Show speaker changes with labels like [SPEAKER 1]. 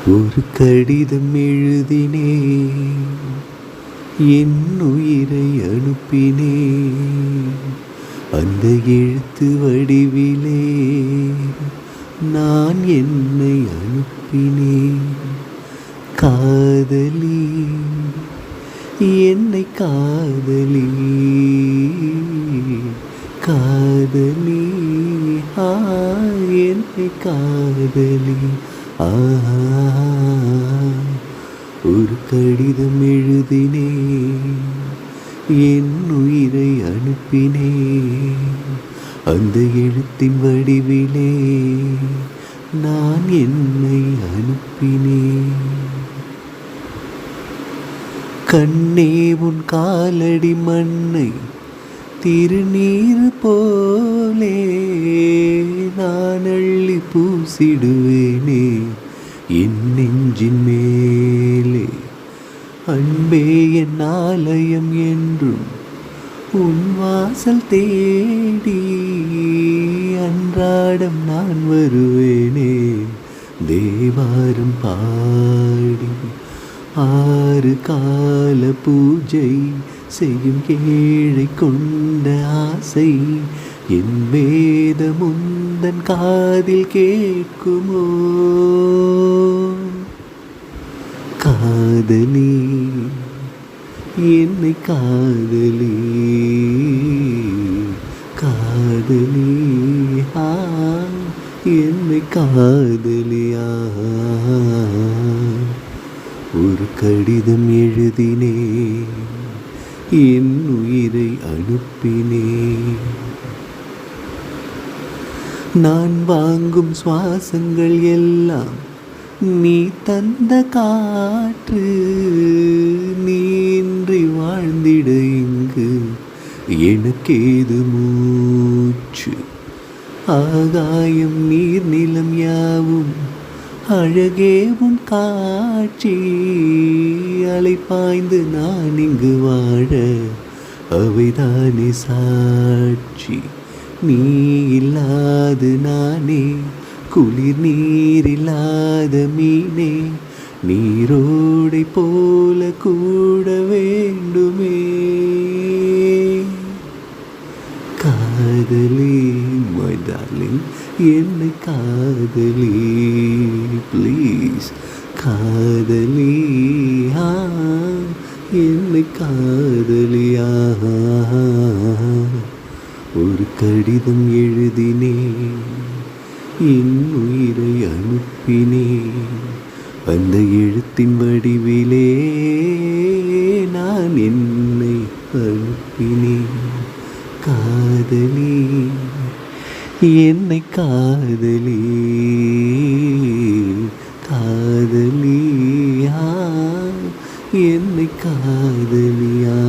[SPEAKER 1] ஒரு கடிதம் எழுதினேன், என் உயிரை அனுப்பினேன். அந்த எழுத்து வடிவிலே நான் என்னை அனுப்பினேன். காதலி, என்னை காதலி, காதலி, என்னை காதலி. ஒரு கடிதம் எழுதினேன், என் உயிரை அனுப்பினேன். அந்த எழுத்தின் வடிவிலே நான் என்னை அனுப்பினேன். கண்ணே, உன் காலடி மண்ணை திருநீர் போலே நான் அள்ளி பூசிடுவேனே என் நெஞ்சின் மேலே. அன்பே, என் ஆலயம் என்றும் உன் வாசல் தேடி அன்றாடம் நான் வருவேனே தேவாரம் பாடி. 6 கால பூஜை செய்யும் ஏழை கொண்ட ஆசை என் வேதமுந்தன் காதில் கேட்குமோ? காதலி, என்னை காதலி, காதலி, என்னை காதலியா. ஒரு கடிதம் எழுதினேன், என் உயிரை அனுப்பினேன். நான் வாங்கும் சுவாசங்கள் எல்லாம் நீ தந்த காற்று. நீ இன்றி வாழ்ந்திட இங்கு எனக்கேது மூச்சு. ஆகாயம் நீர் நிலம் யாவும் அழகே உன் காட்சி. அலை பாய்ந்து நான் இங்கு வாழ அவைதானே சாட்சி. நீ இல்லாது நானே குளிர் நீரில்லாத மீனே. நீரோடை போல கூட வேண்டுமே. காதலி, my darling, என்னை காதலி, ப்ளீஸ். காதலி, என்னை காதலியா. ஒரு கடிதம் எழுதினேன், என் உயிரை அனுப்பினேன். அந்த எழுத்தின் வடிவிலே நான் என்னை அனுப்பினேன். காதலி, என்னை காதலி, காதலி, என்னை காதலியா.